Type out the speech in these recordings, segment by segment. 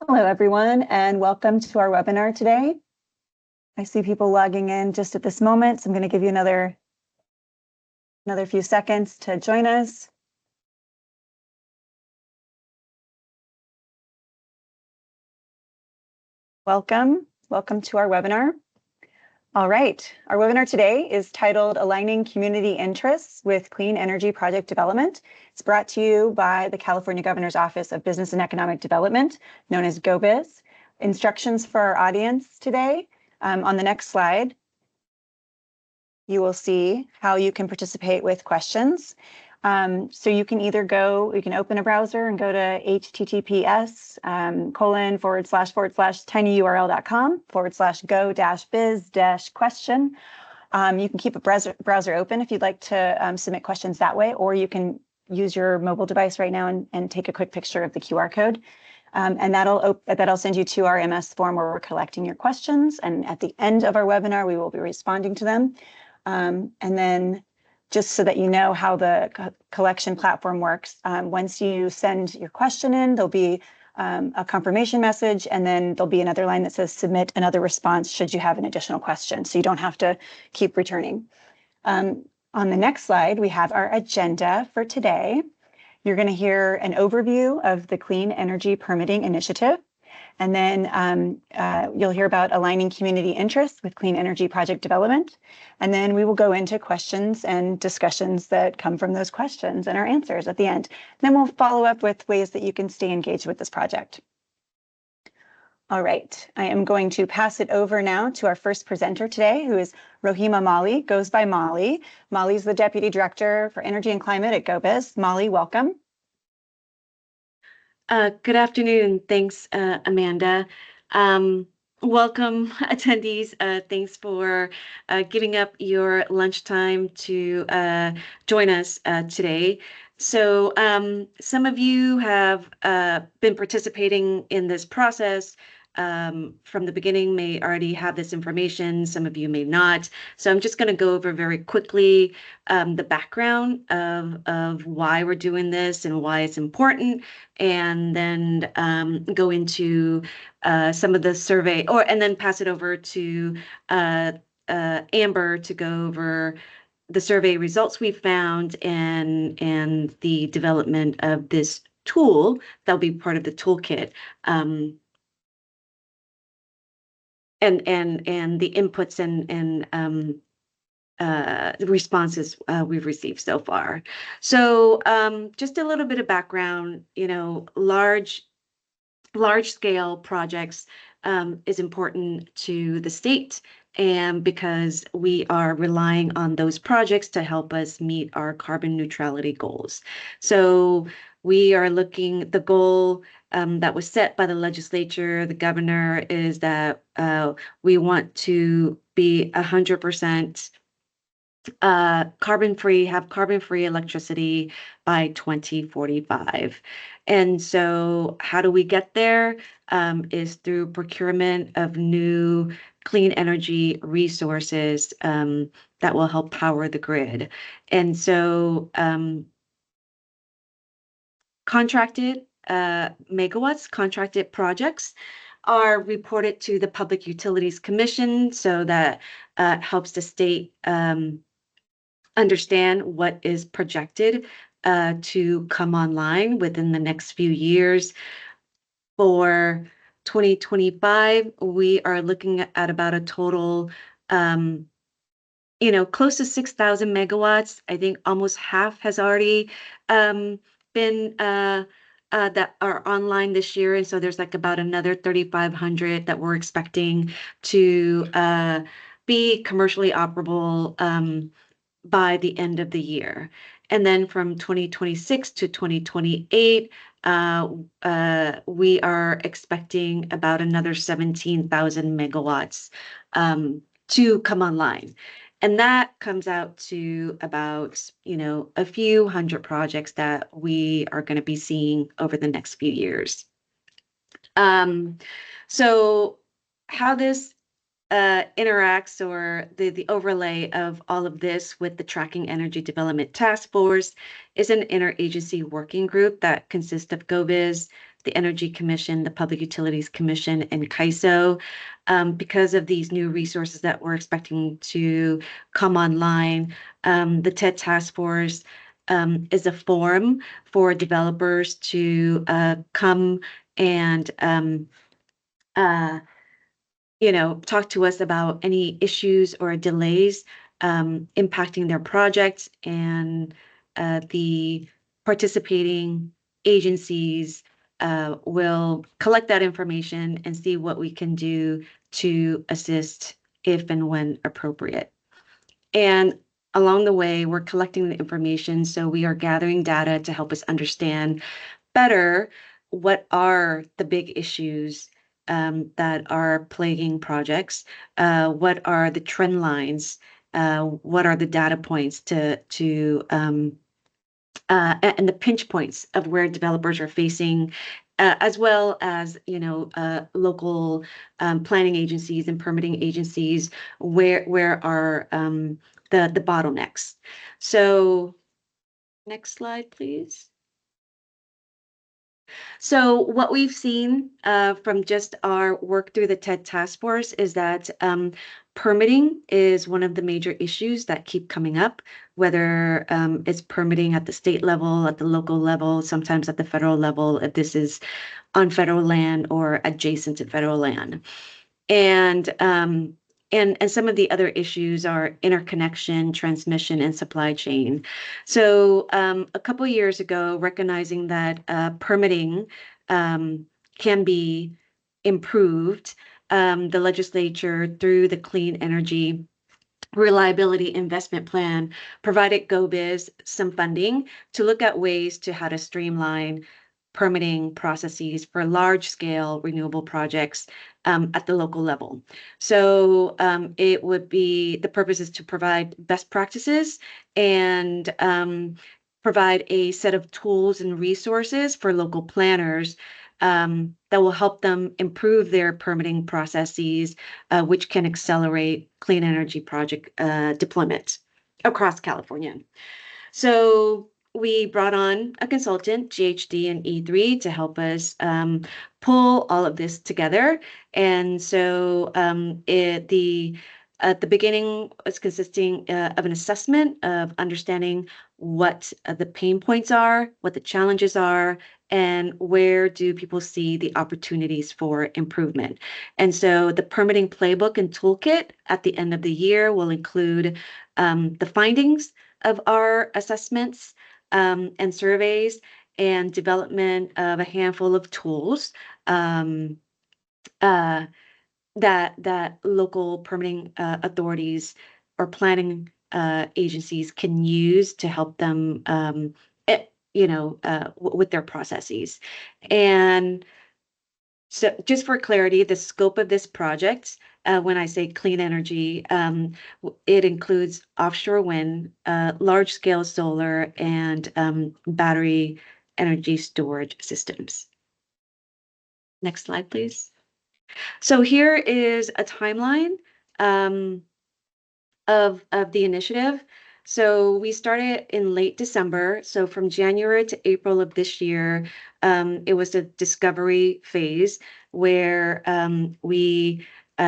Hello, everyone, and welcome to our webinar today. I see people logging in just at this moment, so I'm going to give you another few seconds to join us. Welcome to our webinar. All right, our webinar today is titled Aligning Community Interests with Clean Energy Project Development. It's brought to you by the California Governor's Office of Business and Economic Development, known as GO-Biz. Instructions for our audience today. On the next slide, you will see how you can participate with questions. So you can either open a browser and go to https://tinyurl.com/go-biz-question. You can keep a browser open if you'd like to submit questions that way, or you can use your mobile device right now and take a quick picture of the QR code. And that'll send you to our MS form where we're collecting your questions. And at the end of our webinar, we will be responding to them. And then just so that you know how the collection platform works, once you send your question in, there'll be a confirmation message, and then there'll be another line that says submit another response should you have an additional question. So you don't have to keep returning. On the next slide, we have our agenda for today. You're going to hear an overview of the Clean Energy Permitting Initiative. And then you'll hear about aligning community interests with clean energy project development. And then we will go into questions and discussions that come from those questions and our answers at the end. And then we'll follow up with ways that you can stay engaged with this project. All right, I am going to pass it over now to our first presenter today, who is Rohima Mali, goes by Molly. Molly's the Deputy Director for Energy and Climate at GO-Biz. Molly, welcome. Good afternoon. Thanks, Amanda. Welcome, attendees. Thanks for giving up your lunchtime to join us today. So some of you have been participating in this process from the beginning, may already have this information. Some of you may not. So I'm just going to go over very quickly the background of why we're doing this and why it's important, and then go into some of the survey, and then pass it over to Amber to go over the survey results we found and the development of this tool that'll be part of the toolkit. And the inputs and the responses we've received so far. So just a little bit of background, large scale projects is important to the state, and because we are relying on those projects to help us meet our carbon neutrality goals. So we are the goal that was set by the legislature, the governor, is that we want to be 100% carbon-free, have carbon-free electricity by 2045. And so how do we get there? Is through procurement of new clean energy resources that will help power the grid. And so contracted megawatts, contracted projects are reported to the Public Utilities Commission, so that helps the state understand what is projected to come online within the next few years. For 2025, we are looking at about a total, close to 6,000 megawatts. I think almost half has already been that are online this year, and so there's like about another 3,500 that we're expecting to be commercially operable by the end of the year. And then from 2026 to 2028, we are expecting about another 17,000 megawatts to come online. And that comes out to about, a few hundred projects that we are going to be seeing over the next few years. So how this interacts, or the overlay of all of this with the Tracking Energy Development Task Force, is an interagency working group that consists of GO-Biz, the Energy Commission, the Public Utilities Commission, and CAISO. Because of these new resources that we're expecting to come online, the TED Task Force is a forum for developers to come and talk to us about any issues or delays impacting their projects, and the participating agencies will collect that information and see what we can do to assist if and when appropriate. And along the way, we're collecting the information, so we are gathering data to help us understand better what are the big issues that are plaguing projects, what are the trend lines, what are the data points and the pinch points of where developers are facing, as well as local planning agencies and permitting agencies, where are the bottlenecks. So next slide, please. So what we've seen from just our work through the TED Task Force is that permitting is one of the major issues that keep coming up, whether it's permitting at the state level, at the local level, sometimes at the federal level, if this is on federal land or adjacent to federal land. And some of the other issues are interconnection, transmission, and supply chain. So a couple of years ago, recognizing that permitting can be improved, the legislature, through the Clean Energy Reliability Investment Plan, provided GO-Biz some funding to look at ways to how to streamline permitting processes for large-scale renewable projects at the local level. So it would be, the purpose is to provide best practices and provide a set of tools and resources for local planners that will help them improve their permitting processes, which can accelerate clean energy project deployment across California. So we brought on a consultant, GHD and E3, to help us pull all of this together. And so at the beginning, it's consisting of an assessment of understanding what the pain points are, what the challenges are, and where do people see the opportunities for improvement. And so the permitting playbook and toolkit at the end of the year will include the findings of our assessments and surveys, and development of a handful of tools that local permitting authorities or planning agencies can use to help them, with their processes. And so just for clarity, the scope of this project, when I say clean energy, it includes offshore wind, large-scale solar, and battery energy storage systems. Next slide, please. So here is a timeline of the initiative. So we started in late December. So from January to April of this year, it was a discovery phase where we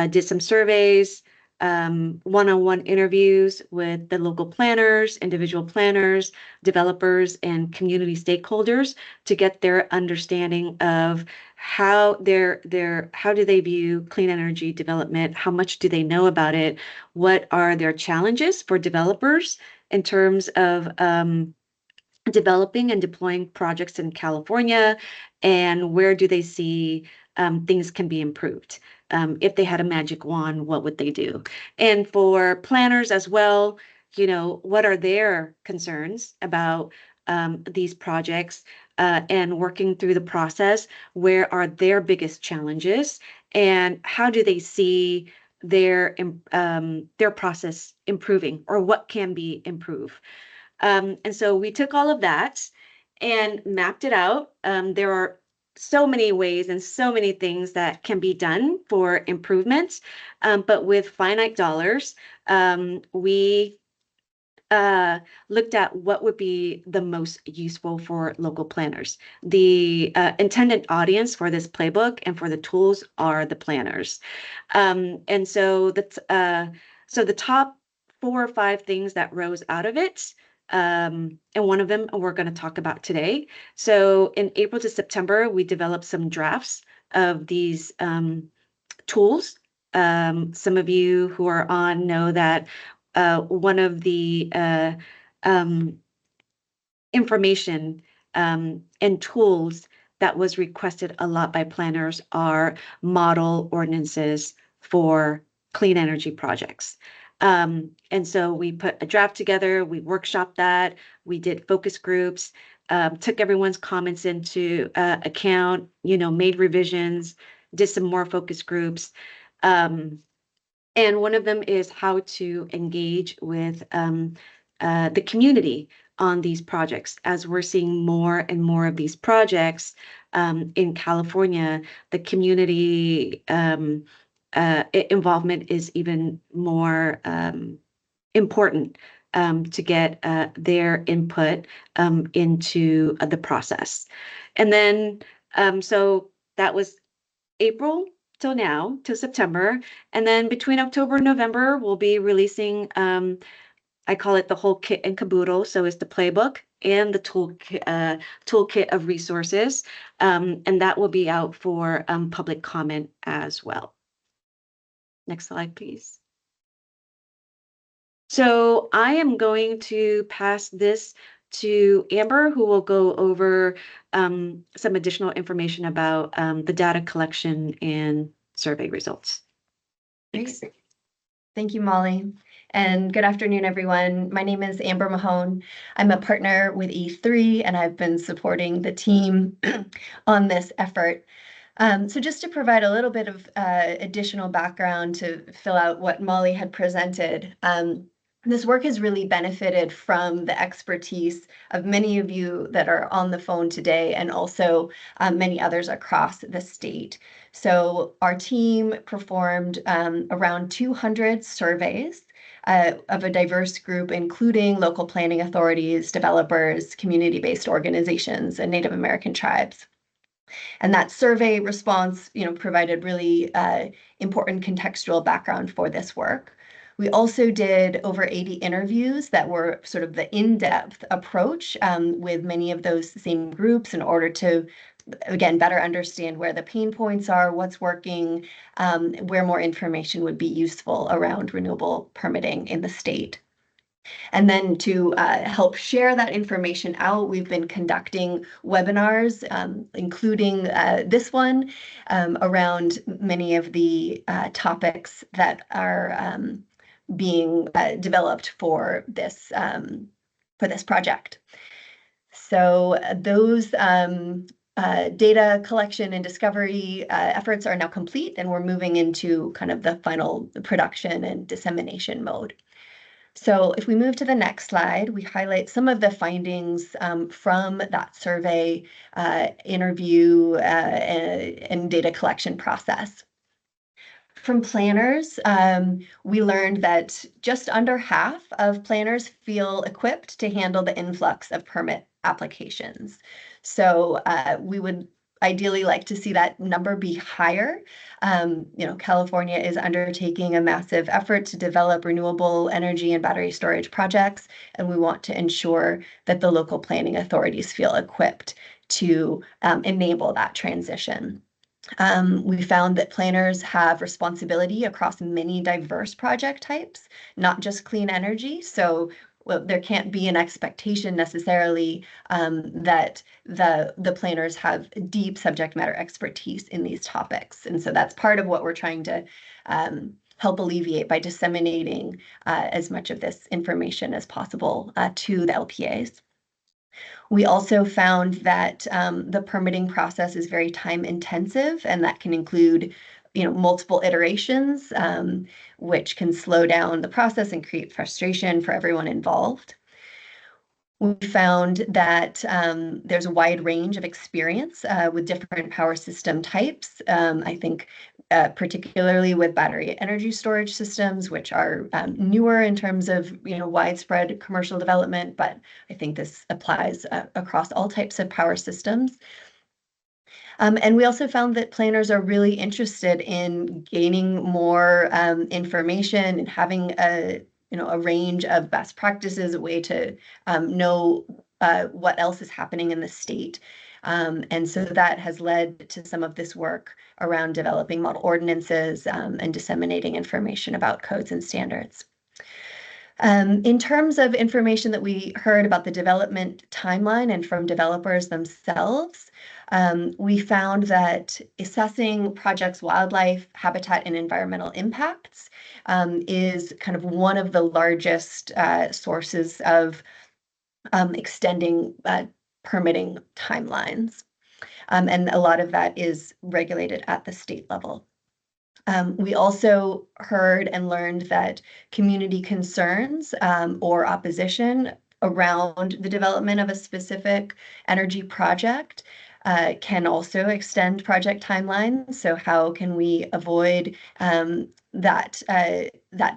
did some surveys, one-on-one interviews with the local planners, individual planners, developers, and community stakeholders to get their understanding of how do they view clean energy development, how much do they know about it, what are their challenges for developers in terms of developing and deploying projects in California, and where do they see things can be improved. If they had a magic wand, what would they do? And for planners as well, what are their concerns about these projects, and working through the process, where are their biggest challenges, and how do they see their process improving, or what can be improved. And so we took all of that and mapped it out. There are so many ways and so many things that can be done for improvements, but with finite dollars, we looked at what would be the most useful for local planners. The intended audience for this playbook and for the tools are the planners. And so the top 4 or 5 things that rose out of it, and one of them we're going to talk about today. So in April to September, we developed some drafts of these tools. Some of you who are on know that one of the um, information and tools that was requested a lot by planners are model ordinances for clean energy projects. And so we put a draft together, we workshopped that, we did focus groups, took everyone's comments into account, made revisions, did some more focus groups. And one of them is how to engage with the community on these projects. As we're seeing more and more of these projects in California, the community involvement is even more important to get their input into the process. And then, so that was April till now, till September. And then between October and November, we'll be releasing, I call it the whole kit and caboodle. So it's the playbook and the toolkit of resources. And that will be out for public comment as well. Next slide, please. So I am going to pass this to Amber, who will go over some additional information about the data collection and survey results. Thanks. Thank you, Molly. And good afternoon, everyone. My name is Amber Mahone. I'm a partner with E3, and I've been supporting the team on this effort. So just to provide a little bit of additional background to fill out what Molly had presented, this work has really benefited from the expertise of many of you that are on the phone today, and also many others across the state. So our team performed around 200 surveys of a diverse group, including local planning authorities, developers, community-based organizations, and Native American tribes. And that survey response, provided really important contextual background for this work. We also did over 80 interviews that were sort of the in-depth approach with many of those same groups in order to, again, better understand where the pain points are, what's working, where more information would be useful around renewable permitting in the state. And then to help share that information out, we've been conducting webinars, including this one, around many of the topics that are being developed for this project. So those data collection and discovery efforts are now complete, and we're moving into kind of the final production and dissemination mode. So if we move to the next slide, we highlight some of the findings from that survey, interview, and data collection process. From planners, we learned that just under half of planners feel equipped to handle the influx of permit applications. So we would ideally like to see that number be higher. California is undertaking a massive effort to develop renewable energy and battery storage projects, and we want to ensure that the local planning authorities feel equipped to enable that transition. We found that planners have responsibility across many diverse project types, not just clean energy. So there can't be an expectation necessarily that the planners have deep subject matter expertise in these topics. And so that's part of what we're trying to help alleviate by disseminating as much of this information as possible to the LPAs. We also found that the permitting process is very time intensive, and that can include multiple iterations, which can slow down the process and create frustration for everyone involved. We found that there's a wide range of experience with different power system types. I think particularly with battery energy storage systems, which are newer in terms of widespread commercial development, but I think this applies across all types of power systems. And we also found that planners are really interested in gaining more information and having a range of best practices, a way to know what else is happening in the state. And so that has led to some of this work around developing model ordinances and disseminating information about codes and standards. In terms of information that we heard about the development timeline and from developers themselves, we found that assessing projects' wildlife, habitat, and environmental impacts is kind of one of the largest sources of extending permitting timelines. And a lot of that is regulated at the state level. We also heard and learned that community concerns or opposition around the development of a specific energy project can also extend project timelines. So how can we avoid that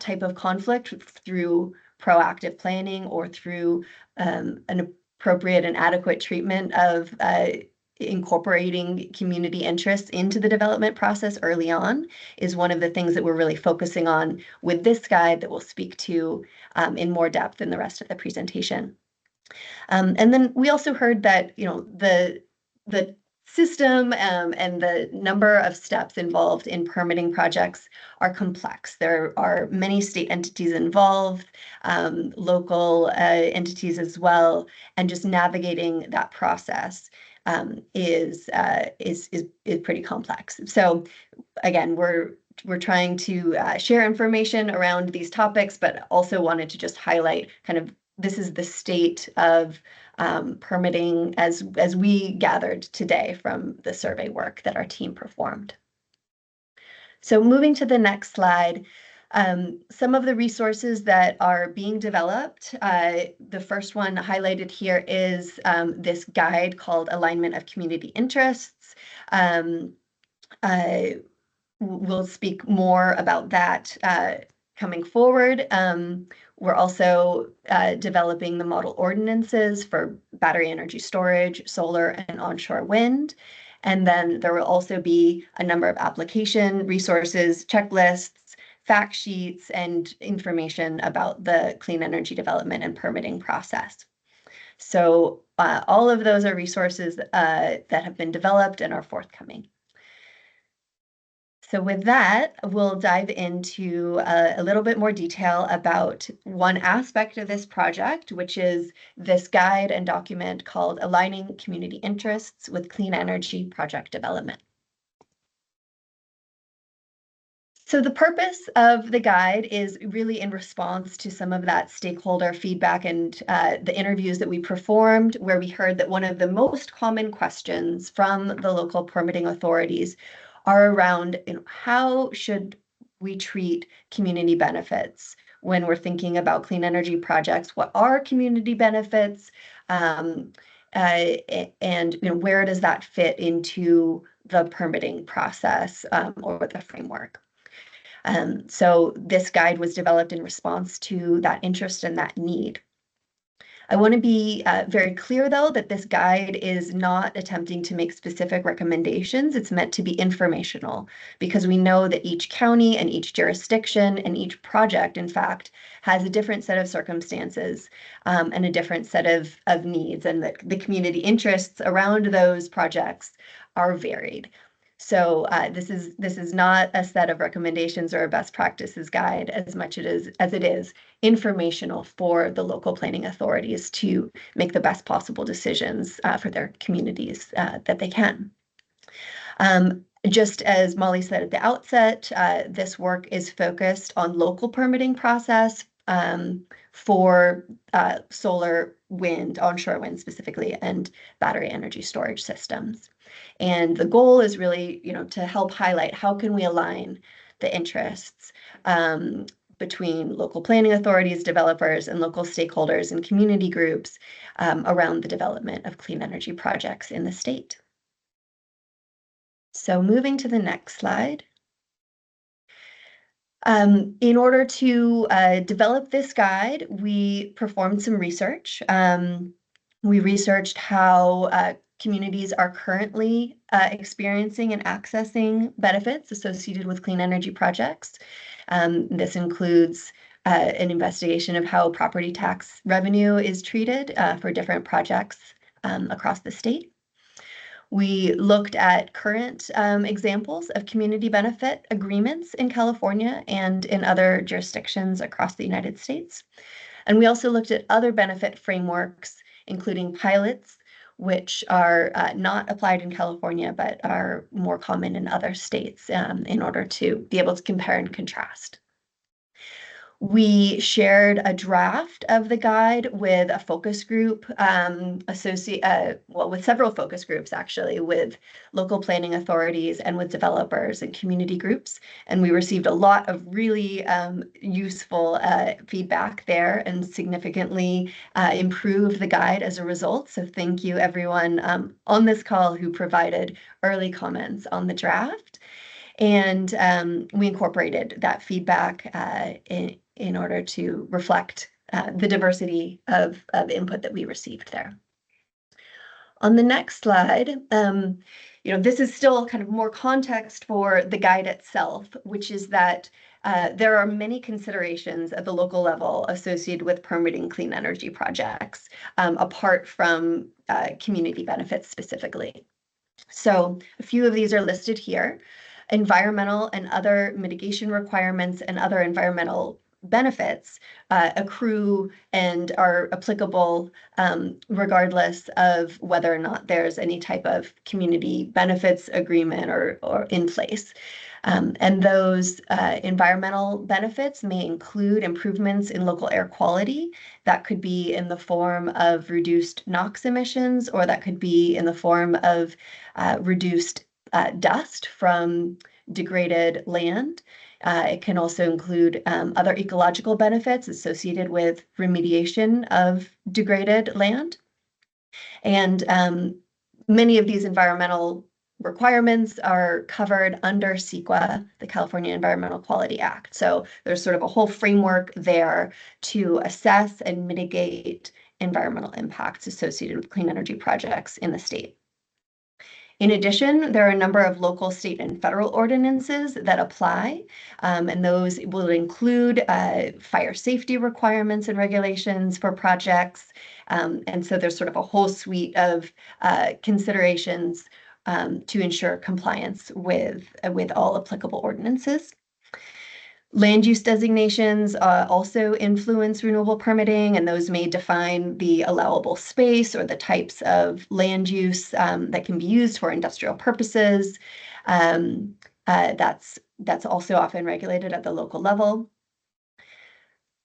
type of conflict through proactive planning or through an appropriate and adequate treatment of incorporating community interests into the development process early on is one of the things that we're really focusing on with this guide that we'll speak to in more depth in the rest of the presentation. And then we also heard that the system and the number of steps involved in permitting projects are complex. There are many state entities involved, local entities as well, and just navigating that process is pretty complex. So again, we're trying to share information around these topics, but also wanted to just highlight kind of this is the state of permitting as we gathered today from the survey work that our team performed. So moving to the next slide, some of the resources that are being developed, the first one highlighted here is this guide called Alignment of Community Interests. We'll speak more about that coming forward. We're also developing the model ordinances for battery energy storage, solar, and onshore wind. And then there will also be a number of application resources, checklists, fact sheets, and information about the clean energy development and permitting process. So all of those are resources that have been developed and are forthcoming. So with that, we'll dive into a little bit more detail about one aspect of this project, which is this guide and document called Aligning Community Interests with Clean Energy Project Development. So the purpose of the guide is really in response to some of that stakeholder feedback and the interviews that we performed, where we heard that one of the most common questions from the local permitting authorities are around how should we treat community benefits when we're thinking about clean energy projects? What are community benefits? And where does that fit into the permitting process or the framework? So this guide was developed in response to that interest and that need. I want to be very clear, though, that this guide is not attempting to make specific recommendations. It's meant to be informational because we know that each county and each jurisdiction and each project, in fact, has a different set of circumstances and a different set of needs, and that the community interests around those projects are varied. So this is not a set of recommendations or a best practices guide as much as it is informational for the local planning authorities to make the best possible decisions for their communities that they can. Just as Molly said at the outset, this work is focused on local permitting process for solar, wind, onshore wind specifically, and battery energy storage systems. And the goal is really, to help highlight how can we align the interests between local planning authorities, developers, and local stakeholders and community groups around the development of clean energy projects in the state. So moving to the next slide. In order to develop this guide, we performed some research. We researched how communities are currently experiencing and accessing benefits associated with clean energy projects. This includes an investigation of how property tax revenue is treated for different projects across the state. We looked at current examples of community benefit agreements in California and in other jurisdictions across the United States. And we also looked at other benefit frameworks, including pilots, which are not applied in California, but are more common in other states in order to be able to compare and contrast. We shared a draft of the guide with a focus group, with several focus groups actually, with local planning authorities and with developers and community groups. And we received a lot of really useful feedback there and significantly improved the guide as a result. So thank you everyone on this call who provided early comments on the draft. And we incorporated that feedback in order to reflect the diversity of input that we received there. On the next slide, this is still kind of more context for the guide itself, which is that there are many considerations at the local level associated with permitting clean energy projects, apart from community benefits specifically. So a few of these are listed here. Environmental and other mitigation requirements and other environmental benefits accrue and are applicable regardless of whether or not there's any type of community benefits agreement or in place. And those environmental benefits may include improvements in local air quality. That could be in the form of reduced NOx emissions, or that could be in the form of reduced dust from degraded land. It can also include other ecological benefits associated with remediation of degraded land. And many of these environmental requirements are covered under CEQA, the California Environmental Quality Act. So there's sort of a whole framework there to assess and mitigate environmental impacts associated with clean energy projects in the state. In addition, there are a number of local, state, and federal ordinances that apply, and those will include fire safety requirements and regulations for projects. And so there's sort of a whole suite of considerations to ensure compliance with all applicable ordinances. Land use designations also influence renewable permitting, and those may define the allowable space or the types of land use that can be used for industrial purposes. That's also often regulated at the local level.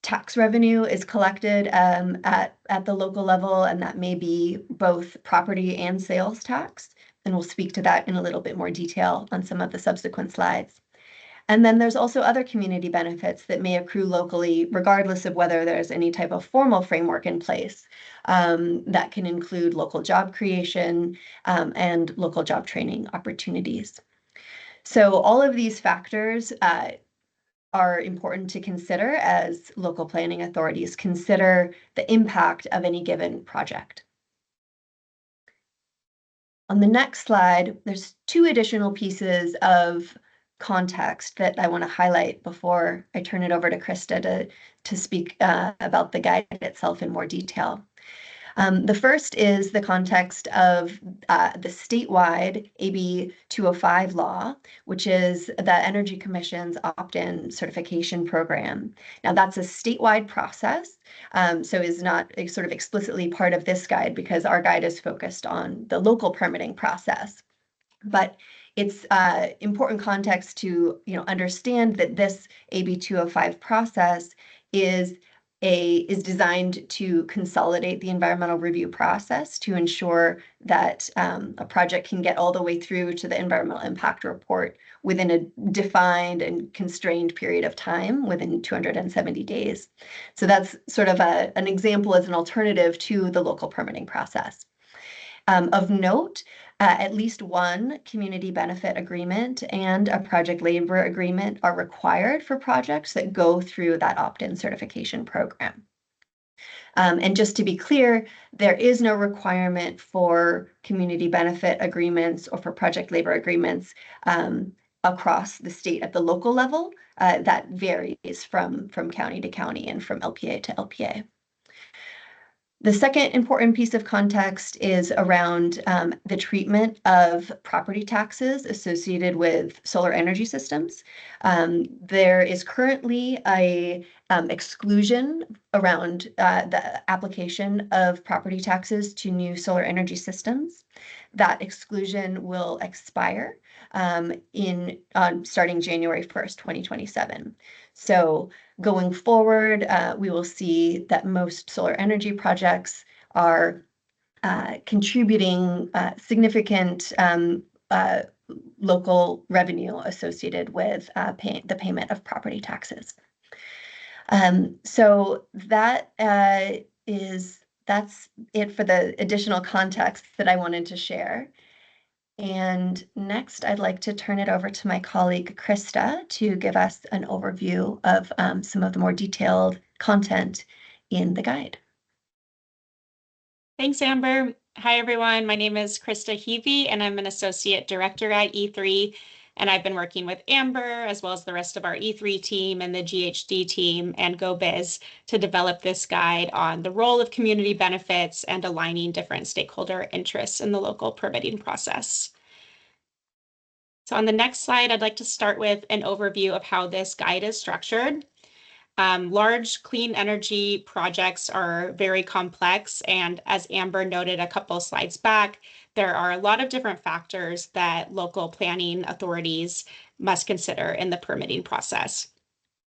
Tax revenue is collected at the local level, and that may be both property and sales tax. And we'll speak to that in a little bit more detail on some of the subsequent slides. And then there's also other community benefits that may accrue locally, regardless of whether there's any type of formal framework in place. That can include local job creation and local job training opportunities. So all of these factors are important to consider as local planning authorities consider the impact of any given project. On the next slide, there's two additional pieces of context that I want to highlight before I turn it over to Krista to speak about the guide itself in more detail. The first is the context of the statewide AB 205 law, which is the Energy Commission's opt-in certification program. Now that's a statewide process, so is not sort of explicitly part of this guide because our guide is focused on the local permitting process. But it's important context to understand that this AB 205 process is is designed to consolidate the environmental review process to ensure that a project can get all the way through to the environmental impact report within a defined and constrained period of time within 270 days. So that's sort of an example as an alternative to the local permitting process. Of note, at least one community benefit agreement and a project labor agreement are required for projects that go through that opt-in certification program. And just to be clear, there is no requirement for community benefit agreements or for project labor agreements across the state at the local level. That varies from county to county and from LPA to LPA. The second important piece of context is around the treatment of property taxes associated with solar energy systems. There is currently a exclusion around the application of property taxes to new solar energy systems. That exclusion will expire starting January 1st, 2027. So going forward, we will see that most solar energy projects are contributing significant local revenue associated with the payment of property taxes. So that's it for the additional context that I wanted to share. And next, I'd like to turn it over to my colleague, Krista, to give us an overview of some of the more detailed content in the guide. Thanks, Amber. Hi, everyone. My name is Krista Heavey, and I'm an Associate Director at E3. And I've been working with Amber, as well as the rest of our E3 team and the GHD team and GO-Biz to develop this guide on the role of community benefits and aligning different stakeholder interests in the local permitting process. So on the next slide, I'd like to start with an overview of how this guide is structured. Large clean energy projects are very complex, and as Amber noted a couple slides back, there are a lot of different factors that local planning authorities must consider in the permitting process.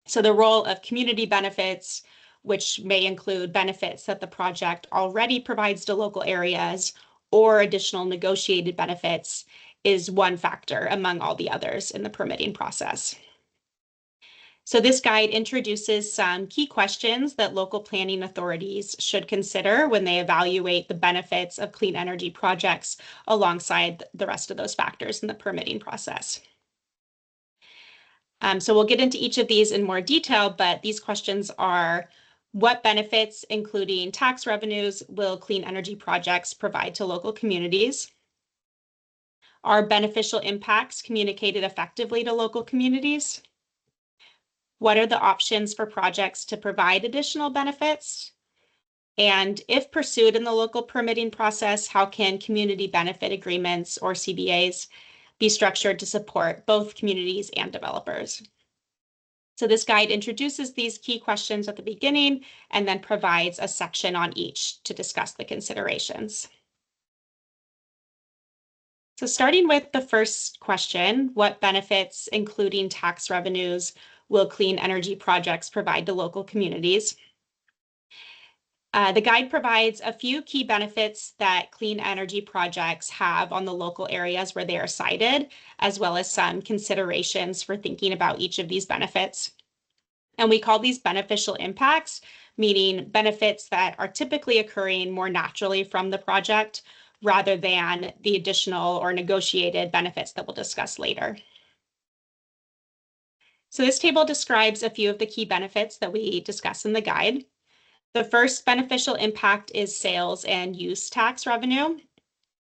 So the role of community benefits, which may include benefits that the project already provides to local areas or additional negotiated benefits, is one factor among all the others in the permitting process. So this guide introduces some key questions that local planning authorities should consider when they evaluate the benefits of clean energy projects alongside the rest of those factors in the permitting process. So we'll get into each of these in more detail, but these questions are: what benefits, including tax revenues, will clean energy projects provide to local communities? Are beneficial impacts communicated effectively to local communities? What are the options for projects to provide additional benefits? And if pursued in the local permitting process, how can community benefit agreements or CBAs be structured to support both communities and developers? So this guide introduces these key questions at the beginning and then provides a section on each to discuss the considerations. So starting with the first question, what benefits, including tax revenues, will clean energy projects provide to local communities? The guide provides a few key benefits that clean energy projects have on the local areas where they are sited, as well as some considerations for thinking about each of these benefits. And we call these beneficial impacts, meaning benefits that are typically occurring more naturally from the project rather than the additional or negotiated benefits that we'll discuss later. So this table describes a few of the key benefits that we discuss in the guide. The first beneficial impact is sales and use tax revenue.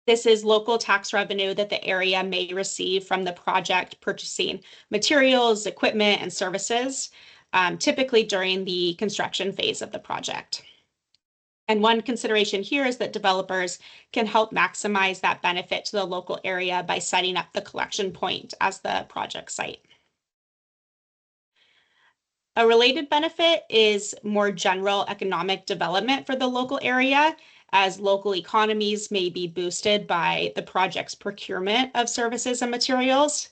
This is local tax revenue that the area may receive from the project purchasing materials, equipment, and services, typically during the construction phase of the project. And one consideration here is that developers can help maximize that benefit to the local area by setting up the collection point as the project site. A related benefit is more general economic development for the local area, as local economies may be boosted by the project's procurement of services and materials.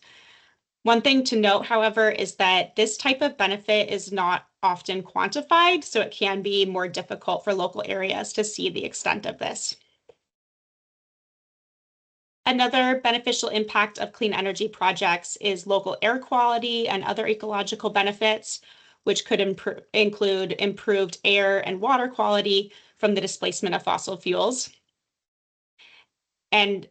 One thing to note, however, is that this type of benefit is not often quantified, so it can be more difficult for local areas to see the extent of this. Another beneficial impact of clean energy projects is local air quality and other ecological benefits, which could include improved air and water quality from the displacement of fossil fuels. And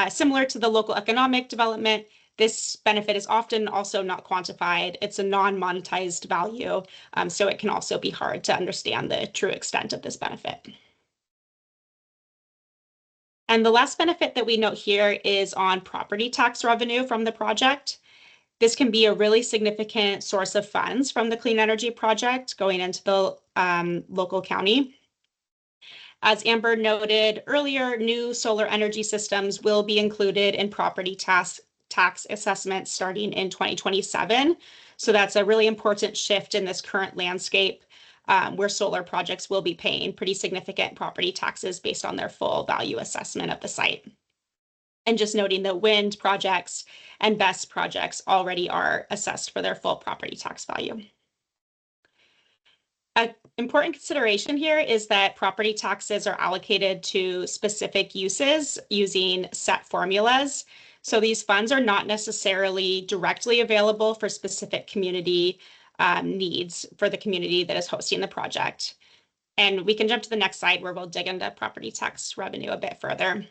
similar to the local economic development, this benefit is often also not quantified. It's a non-monetized value, so it can also be hard to understand the true extent of this benefit. And the last benefit that we note here is on property tax revenue from the project. This can be a really significant source of funds from the clean energy project going into the local county. As Amber noted earlier, new solar energy systems will be included in property tax assessments starting in 2027. So that's a really important shift in this current landscape where solar projects will be paying pretty significant property taxes based on their full value assessment of the site. And just noting that wind projects and BESS projects already are assessed for their full property tax value. An important consideration here is that property taxes are allocated to specific uses using set formulas. So these funds are not necessarily directly available for specific community needs for the community that is hosting the project. And we can jump to the next slide where we'll dig into property tax revenue a bit further.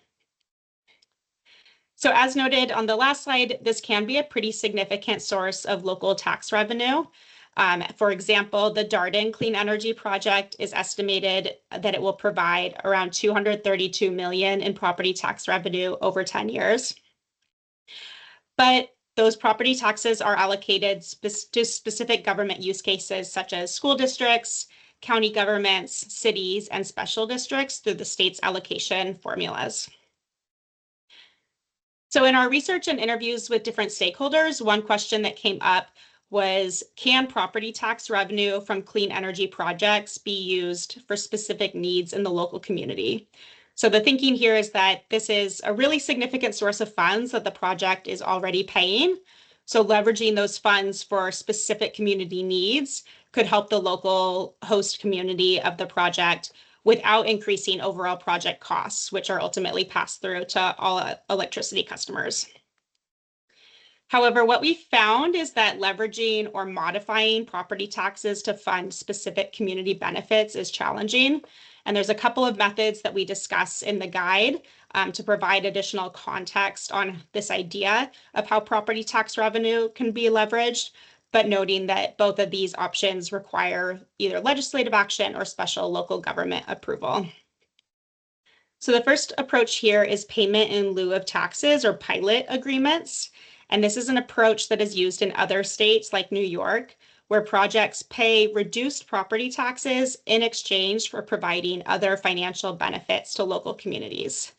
So as noted on the last slide, this can be a pretty significant source of local tax revenue. For example, the Darden Clean Energy Project is estimated that it will provide around $232 million in property tax revenue over 10 years. But those property taxes are allocated to specific government use cases such as school districts, county governments, cities, and special districts through the state's allocation formulas. So in our research and interviews with different stakeholders, one question that came up was, can property tax revenue from clean energy projects be used for specific needs in the local community? So the thinking here is that this is a really significant source of funds that the project is already paying. So leveraging those funds for specific community needs could help the local host community of the project without increasing overall project costs, which are ultimately passed through to all electricity customers. However, what we found is that leveraging or modifying property taxes to fund specific community benefits is challenging. And there's a couple of methods that we discuss in the guide to provide additional context on this idea of how property tax revenue can be leveraged, but noting that both of these options require either legislative action or special local government approval. So the first approach here is payment in lieu of taxes or pilot agreements. And this is an approach that is used in other states like New York, where projects pay reduced property taxes in exchange for providing other financial benefits to local communities.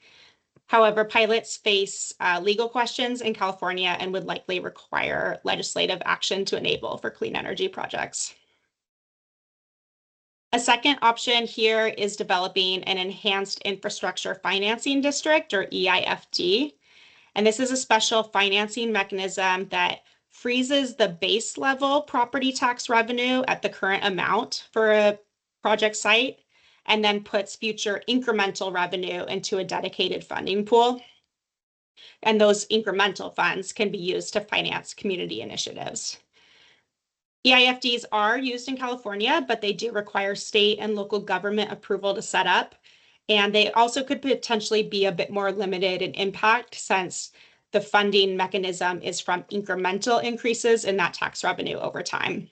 However, pilots face legal questions in California and would likely require legislative action to enable for clean energy projects. A second option here is developing an enhanced infrastructure financing district, or EIFD. And this is a special financing mechanism that freezes the base level property tax revenue at the current amount for a project site, and then puts future incremental revenue into a dedicated funding pool. And those incremental funds can be used to finance community initiatives. EIFDs are used in California, but they do require state and local government approval to set up. And they also could potentially be a bit more limited in impact since the funding mechanism is from incremental increases in that tax revenue over time.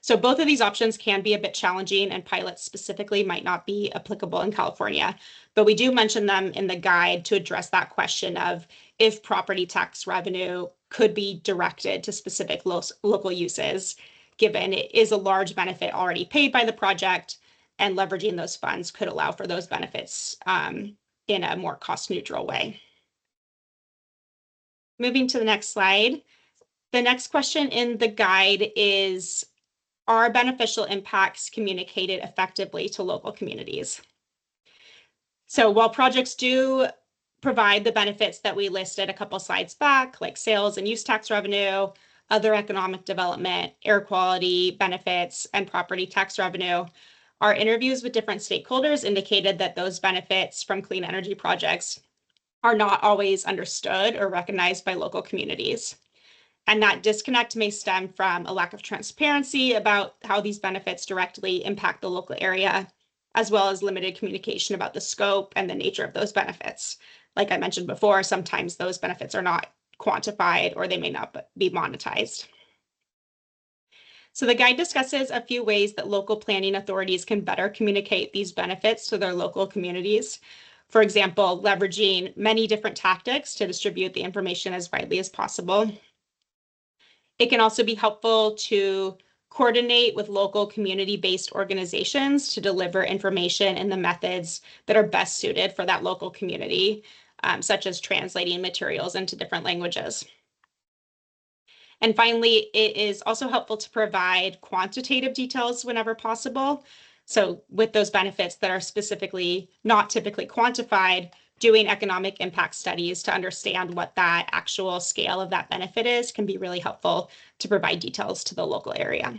So both of these options can be a bit challenging, and pilots specifically might not be applicable in California, but we do mention them in the guide to address that question of if property tax revenue could be directed to specific local uses, given it is a large benefit already paid by the project, and leveraging those funds could allow for those benefits in a more cost-neutral way. Moving to the next slide. The next question in the guide is, are beneficial impacts communicated effectively to local communities? So while projects do provide the benefits that we listed a couple slides back, like sales and use tax revenue, other economic development, air quality benefits, and property tax revenue. Our interviews with different stakeholders indicated that those benefits from clean energy projects are not always understood or recognized by local communities. And that disconnect may stem from a lack of transparency about how these benefits directly impact the local area, as well as limited communication about the scope and the nature of those benefits. Like I mentioned before, sometimes those benefits are not quantified or they may not be monetized. So the guide discusses a few ways that local planning authorities can better communicate these benefits to their local communities. For example, leveraging many different tactics to distribute the information as widely as possible. It can also be helpful to coordinate with local community-based organizations to deliver information in the methods that are best suited for that local community, such as translating materials into different languages. And finally, it is also helpful to provide quantitative details whenever possible. So with those benefits that are specifically not typically quantified, doing economic impact studies to understand what that actual scale of that benefit is can be really helpful to provide details to the local area.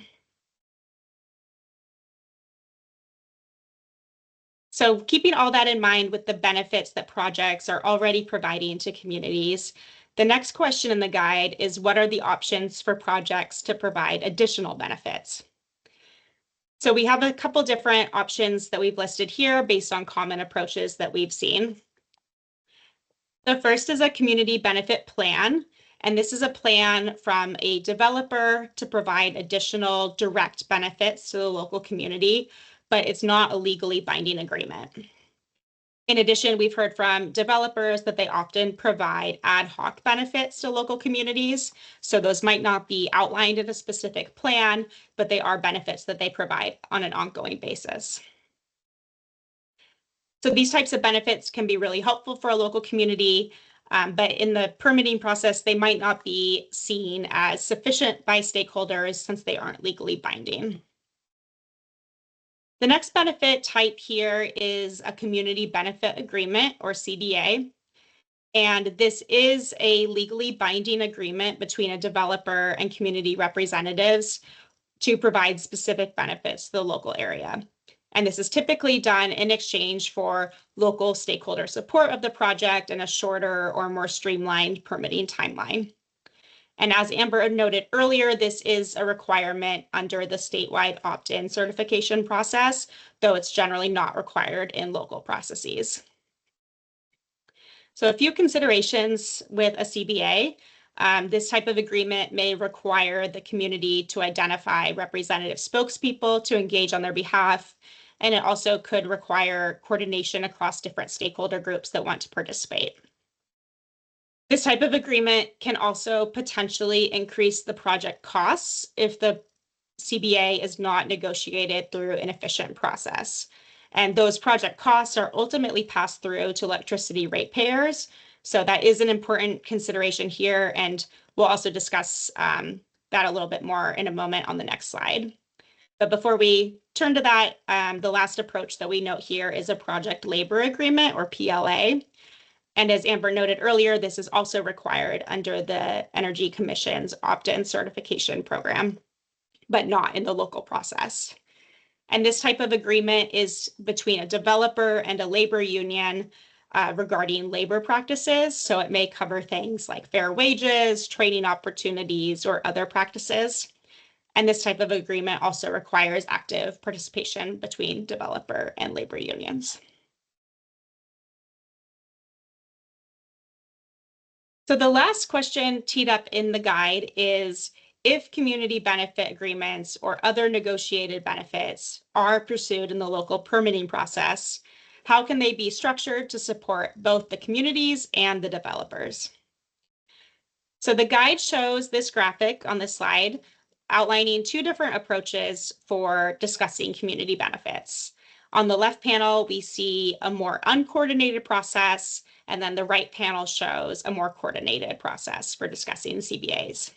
So keeping all that in mind with the benefits that projects are already providing to communities, the next question in the guide is, what are the options for projects to provide additional benefits? So we have a couple different options that we've listed here based on common approaches that we've seen. The first is a community benefit plan, and this is a plan from a developer to provide additional direct benefits to the local community, but it's not a legally binding agreement. In addition, we've heard from developers that they often provide ad hoc benefits to local communities. So those might not be outlined in a specific plan, but they are benefits that they provide on an ongoing basis. So these types of benefits can be really helpful for a local community, but in the permitting process, they might not be seen as sufficient by stakeholders since they aren't legally binding. The next benefit type here is a community benefit agreement, or CBA. And this is a legally binding agreement between a developer and community representatives to provide specific benefits to the local area. And this is typically done in exchange for local stakeholder support of the project and a shorter or more streamlined permitting timeline. And as Amber noted earlier, this is a requirement under the statewide opt-in certification process, though it's generally not required in local processes. So a few considerations with a CBA. This type of agreement may require the community to identify representative spokespeople to engage on their behalf, and it also could require coordination across different stakeholder groups that want to participate. This type of agreement can also potentially increase the project costs if the CBA is not negotiated through an efficient process. And those project costs are ultimately passed through to electricity ratepayers. So that is an important consideration here. And we'll also discuss that a little bit more in a moment on the next slide. But before we turn to that, the last approach that we note here is a project labor agreement, or PLA. And as Amber noted earlier, this is also required under the Energy Commission's opt-in certification program, but not in the local process. And this type of agreement is between a developer and a labor union regarding labor practices. So it may cover things like fair wages, training opportunities, or other practices. And this type of agreement also requires active participation between developer and labor unions. So the last question teed up in the guide is, if community benefit agreements or other negotiated benefits are pursued in the local permitting process, how can they be structured to support both the communities and the developers? So the guide shows this graphic on this slide outlining two different approaches for discussing community benefits. On the left panel, we see a more uncoordinated process, and then the right panel shows a more coordinated process for discussing CBAs.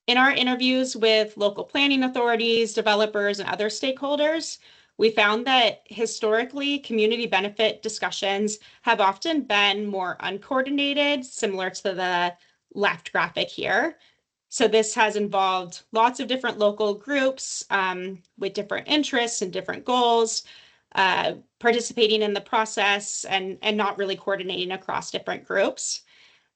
In our interviews with local planning authorities, developers, and other stakeholders, we found that historically community benefit discussions have often been more uncoordinated, similar to the left graphic here. So this has involved lots of different local groups with different interests and different goals, participating in the process and not really coordinating across different groups.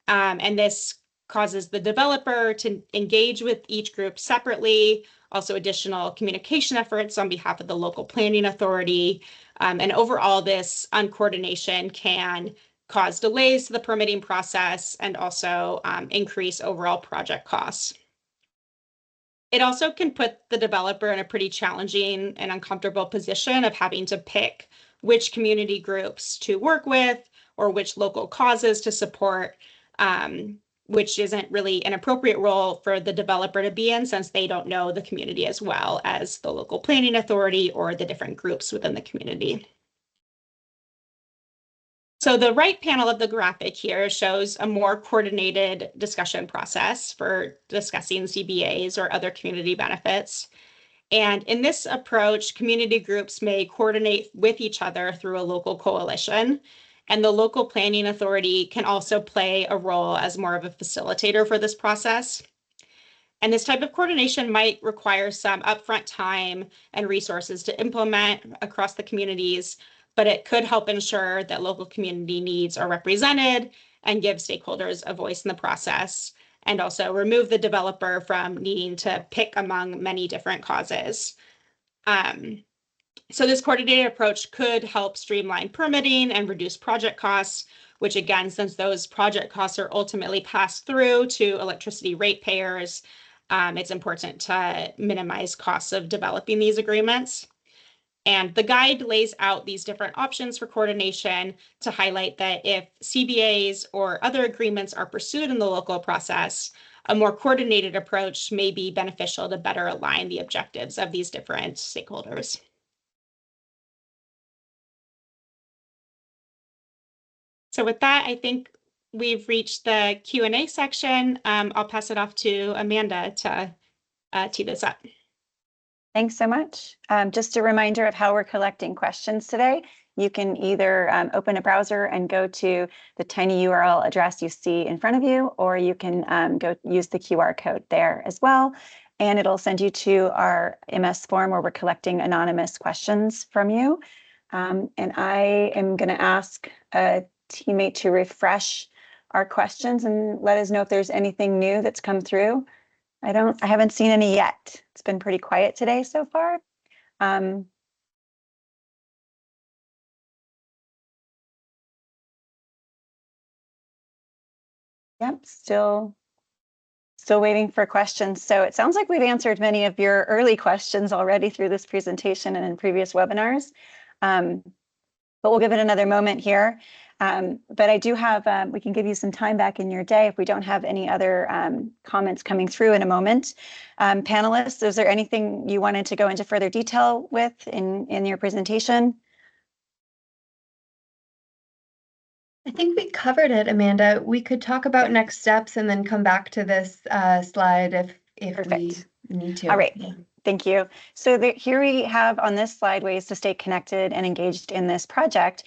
And this causes the developer to engage with each group separately, also additional communication efforts on behalf of the local planning authority. And overall, this uncoordination can cause delays to the permitting process and also increase overall project costs. It also can put the developer in a pretty challenging and uncomfortable position of having to pick which community groups to work with or which local causes to support, which isn't really an appropriate role for the developer to be in since they don't know the community as well as the local planning authority or the different groups within the community. So the right panel of the graphic here shows a more coordinated discussion process for discussing CBAs or other community benefits. And in this approach, community groups may coordinate with each other through a local coalition. And the local planning authority can also play a role as more of a facilitator for this process. And this type of coordination might require some upfront time and resources to implement across the communities, but it could help ensure that local community needs are represented and give stakeholders a voice in the process, and also remove the developer from needing to pick among many different causes. So this coordinated approach could help streamline permitting and reduce project costs, which again, since those project costs are ultimately passed through to electricity ratepayers, it's important to minimize costs of developing these agreements. And the guide lays out these different options for coordination to highlight that if CBAs or other agreements are pursued in the local process, a more coordinated approach may be beneficial to better align the objectives of these different stakeholders. So with that, I think we've reached the Q&A section. I'll pass it off to Amanda to tee this up. Thanks so much. Just a reminder of how we're collecting questions today. You can either open a browser and go to the tiny URL address you see in front of you, or you can go use the QR code there as well. And it'll send you to our MS form where we're collecting anonymous questions from you. And I am going to ask a teammate to refresh our questions and let us know if there's anything new that's come through. I haven't seen any yet. It's been pretty quiet today so far. Yep, still waiting for questions. So it sounds like we've answered many of your early questions already through this presentation and in previous webinars. But we'll give it another moment here. But I do have, we can give you some time back in your day if we don't have any other comments coming through in a moment. Panelists, is there anything you wanted to go into further detail with in your presentation? I think we covered it, Amanda. We could talk about next steps and then come back to this slide if Perfect. we need to. All right. Yeah. Thank you. So here we have on this slide ways to stay connected and engaged in this project.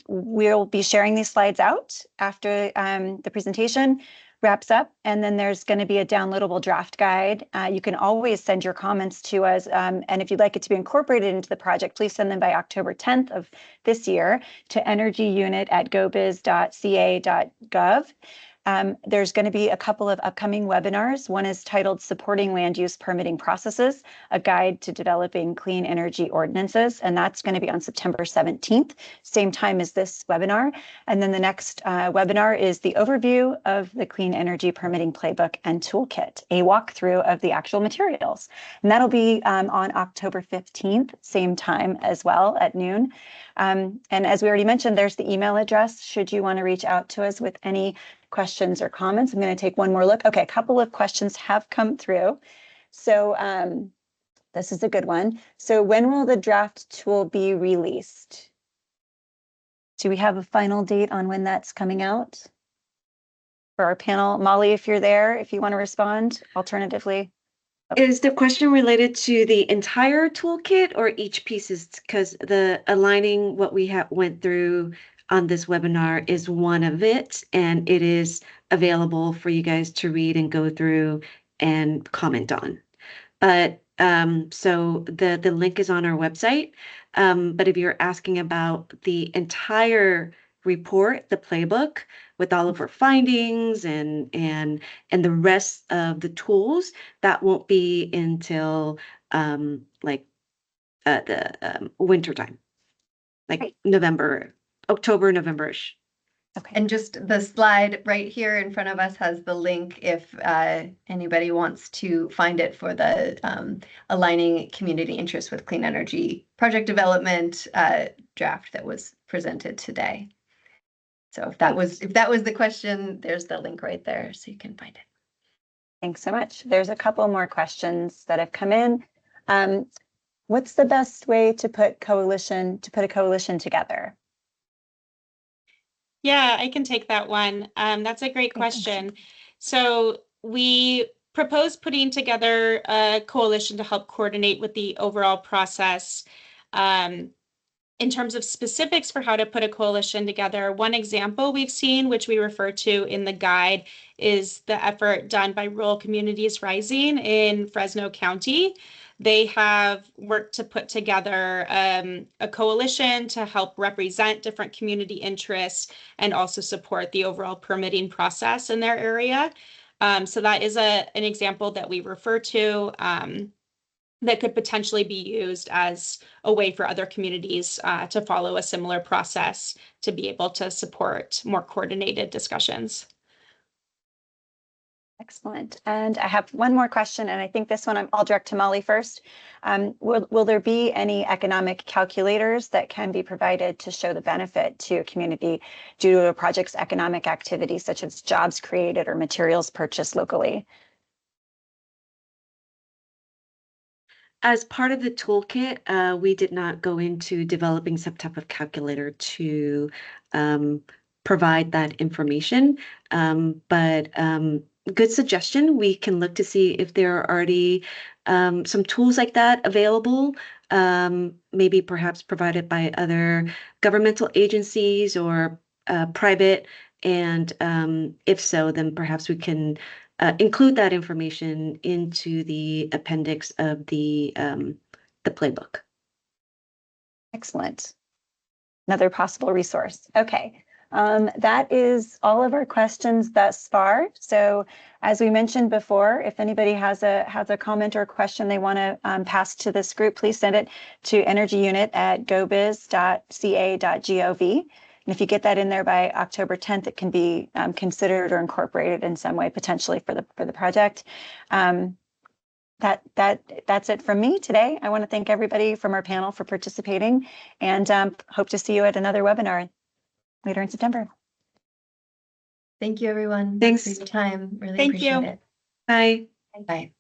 We'll be sharing these slides out after the presentation wraps up, and then there's going to be a downloadable draft guide. You can always send your comments to us, and if you'd like it to be incorporated into the project, please send them by October 10th of this year to energyunit@gobiz.ca.gov. There's going to be a couple of upcoming webinars. One is titled Supporting Land Use Permitting Processes, a Guide to Developing Clean Energy Ordinances, and that's going to be on September 17th, same time as this webinar. And then the next webinar is the overview of the Clean Energy Permitting Playbook and Toolkit, a walkthrough of the actual materials. And that'll be on October 15th, same time as well at noon. And as we already mentioned, there's the email address should you want to reach out to us with any questions or comments. I'm going to take one more look. Okay, a couple of questions have come through. So this is a good one. So when will the draft tool be released? Do we have a final date on when that's coming out? For our panel, Molly, if you're there, if you want to respond, alternatively. Is the question related to the entire toolkit or each piece? Because the aligning what we went through on this webinar is one of it, and it is available for you guys to read and go through and comment on. But so the link is on our website. But if you're asking about the entire report, the playbook with all of our findings and the rest of the tools, that won't be until like the winter time, like Great. November, October, November-ish. Okay. And just the slide right here in front of us has the link if anybody wants to find it for the aligning community interests with clean energy project development draft that was presented today. So if that was the question, there's the link right there, so you can find it. Thanks so much. There's a couple more questions that have come in. What's the best way to put a coalition together? Yeah, I can take that one. That's a great question. So we propose putting together a coalition to help coordinate with the overall process. In terms of specifics for how to put a coalition together, one example we've seen, which we refer to in the guide, is the effort done by Rural Communities Rising in Fresno County. They have worked to put together a coalition to help represent different community interests and also support the overall permitting process in their area. So that is an example that we refer to that could potentially be used as a way for other communities to follow a similar process to be able to support more coordinated discussions. Excellent. And I have one more question, and I think this one I'll direct to Molly first. Will there be any economic calculators that can be provided to show the benefit to a community due to a project's economic activity, such as jobs created or materials purchased locally? As part of the toolkit, we did not go into developing some type of calculator to provide that information. But good suggestion. We can look to see if there are already some tools like that available, maybe perhaps provided by other governmental agencies or private. And if so, then perhaps we can include that information into the appendix of the playbook. Excellent. Another possible resource. Okay. That is all of our questions thus far. So as we mentioned before, if anybody has a comment or a question they want to pass to this group, please send it to energyunit@gobiz.ca.gov. And if you get that in there by October 10th, it can be considered or incorporated in some way potentially for the project. That's it from me today. I want to thank everybody from our panel for participating, and hope to see you at another webinar later in September. Thank you, everyone. Thanks for your time. Really Thank appreciate you. it. Bye. Bye.